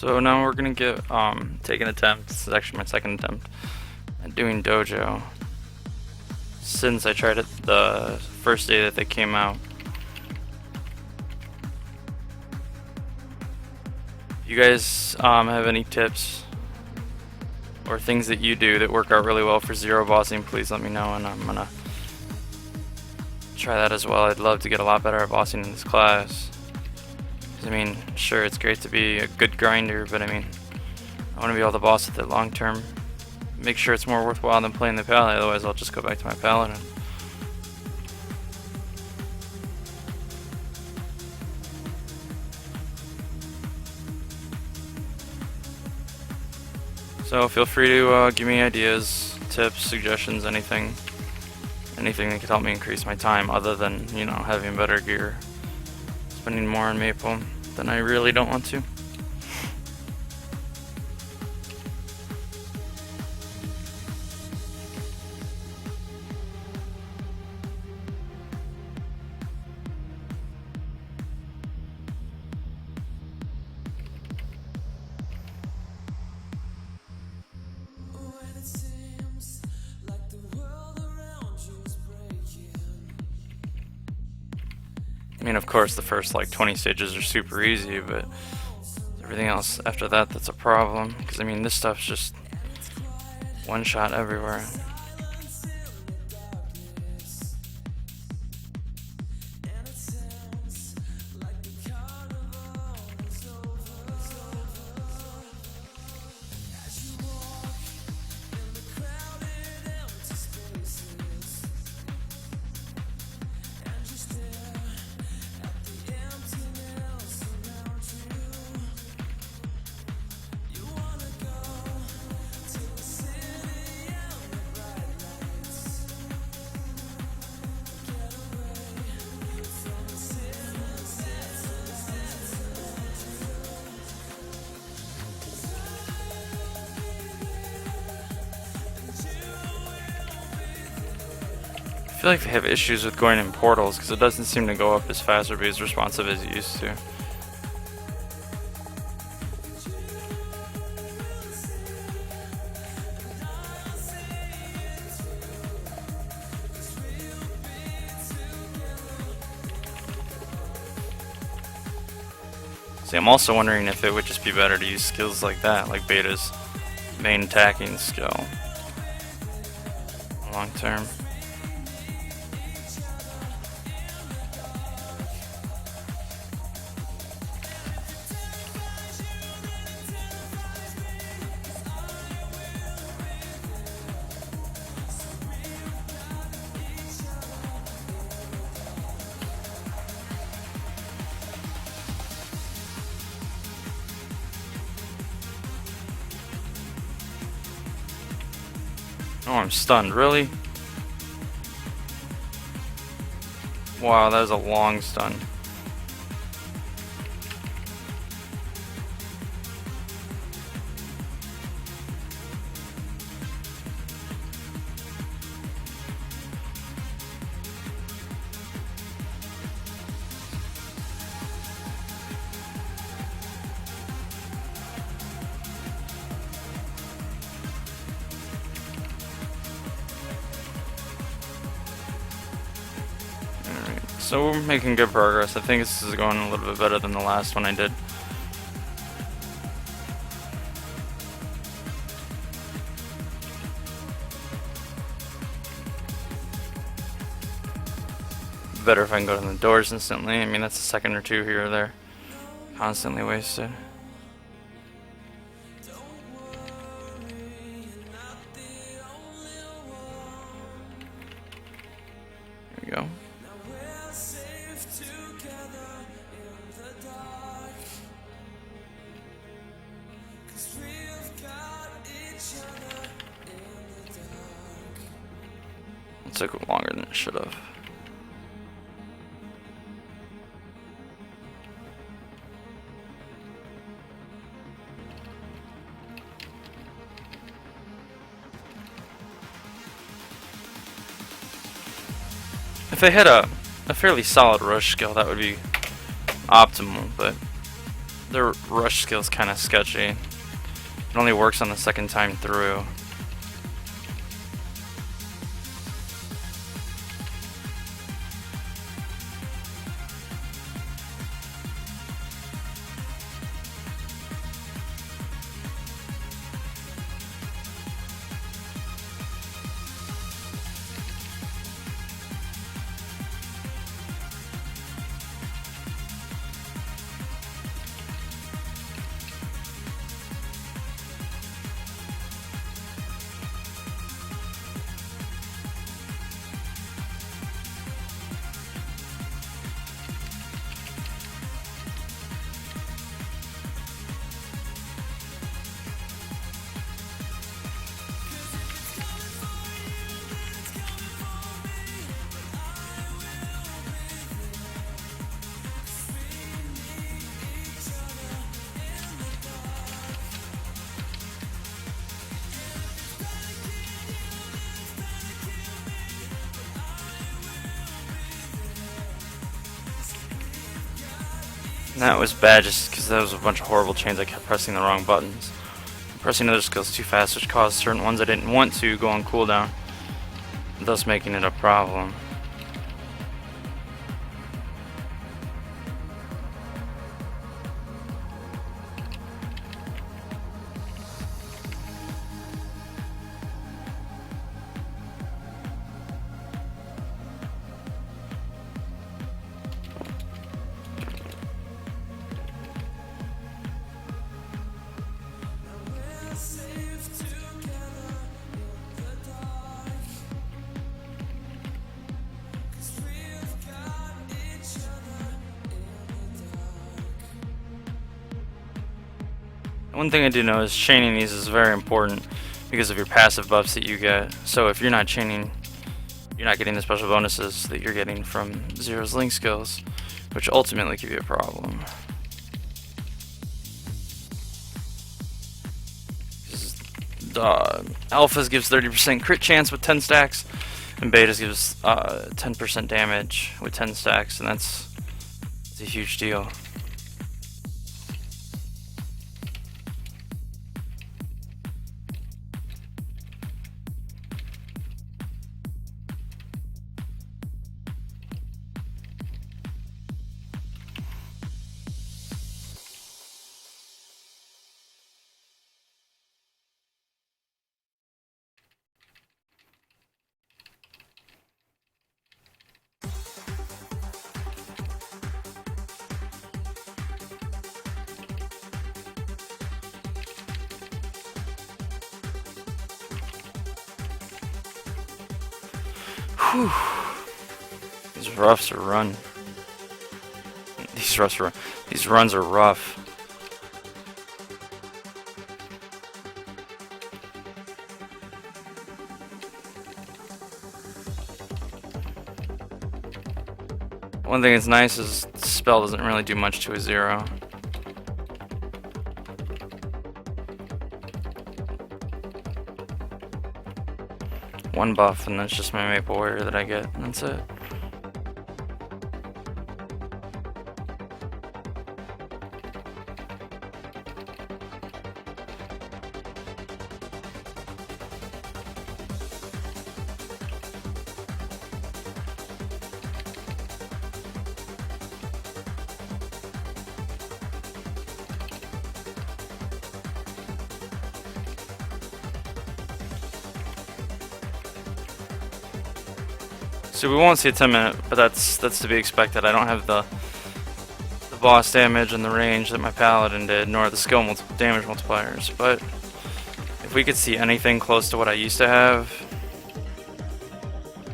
So now we're gonna get take an attempt. This is actually my second attempt at doing Dojo since I tried it the first day that they came out. You guys have any tips or things that you do that work out really well for zero bossing, please let me know, and I'm gonna try that as well. I'd love to get a lot better at bossing in this class. I mean, sure, it's great to be a good grinder, but I mean, I want to be able to boss with it long term. Make sure it's more worthwhile than playing the pally, otherwise I'll just go back to my paladin. So feel free to give me ideas, tips, suggestions, anything that could help me increase my time other than, you know, having better gear. Spending more on Maple than I really don't want to. I mean, of course, the first like 20 stages are super easy, but everything else after that, that's a problem. Because I mean, this stuff's just one shot everywhere. I feel like they have issues with going in portals because it doesn't seem to go up as fast or be as responsive as it used to. See, I'm also wondering if it would just be better to use skills like that, like Beta's main attacking skill, long term. Oh, I'm stunned, really? Wow, that was a long stun. So we're making good progress. I think this is going a little bit better than the last one I did. Better if I can go to the doors instantly. I mean, that's a second or two here or there. Constantly wasted. There we go. It took longer than it should have. If they had a fairly solid rush skill, that would be optimal, but their rush skill's kind of sketchy. It only works on the second time through. And that was bad just because that was a bunch of horrible chains. I kept pressing the wrong buttons. Pressing other skills too fast, which caused certain ones I didn't want to go on cooldown, thus making it a problem. One thing I do know is chaining these is very important because of your passive buffs that you get. So if you're not chaining, you're not getting the special bonuses that you're getting from Zero's Link skills, which ultimately give you a problem. Alphas gives 30% crit chance with 10 stacks, and Betas gives 10% damage with 10 stacks, and that's a huge deal. Whew. These roughs are run. These runs are rough. One thing that's nice is the spell doesn't really do much to a Zero. One buff, and that's just my Maple Warrior that I get, and that's it. So we won't see a 10-minute, but that's to be expected. I don't have the boss damage and the range that my Paladin did, nor the skill damage multipliers. But if we could see anything close to what I used to have,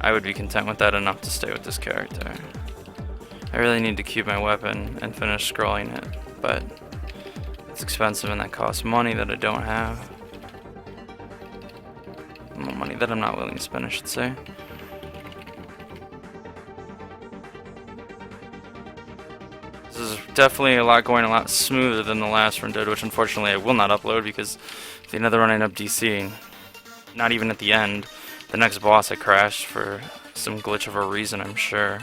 I would be content with that enough to stay with this character. I really need to cube my weapon and finish scrolling it, but it's expensive and that costs money that I don't have. Money that I'm not willing to spend, I should say. This is definitely going a lot smoother than the last run did, which unfortunately I will not upload because the another run I ended up DCing. Not even at the end. The next boss I crashed for some glitch of a reason, I'm sure.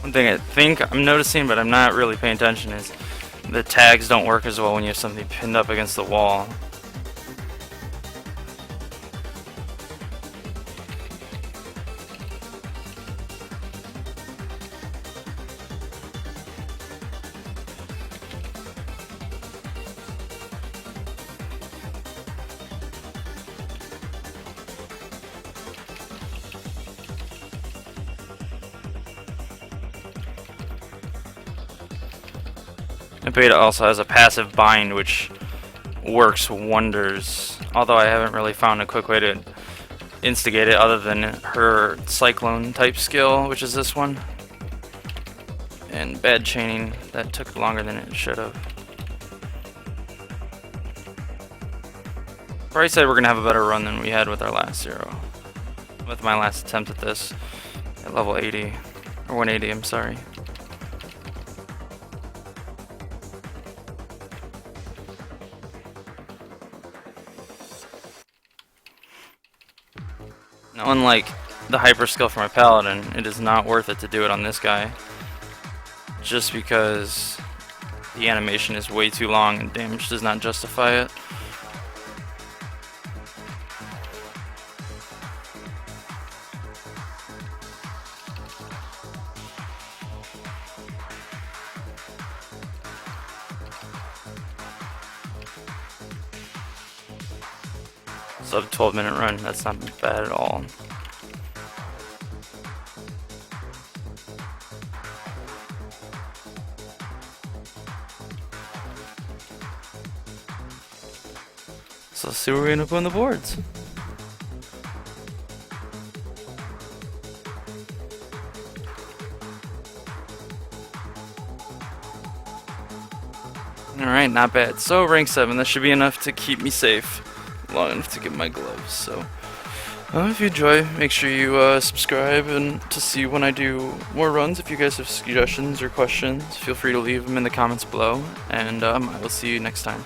One thing I think I'm noticing, but I'm not really paying attention, is the tags don't work as well when you have something pinned up against the wall. And Beta also has a passive bind, which works wonders. Although I haven't really found a quick way to instigate it other than her cyclone type skill, which is this one. And bad chaining, that took longer than it should have. Probably said we're gonna have a better run than we had with our last zero. With my last attempt at this at level 80 or 180, I'm sorry. Now, unlike the hyper skill for my paladin, it is not worth it to do it on this guy, just because the animation is way too long and damage does not justify it. Sub 12-minute run, that's not bad at all. So let's see where we end up on the boards. Alright, not bad. So rank 7, that should be enough to keep me safe. Long enough to get my gloves. So if you enjoy, make sure you subscribe and to see when I do more runs. If you guys have suggestions or questions, feel free to leave them in the comments below, and I will see you next time.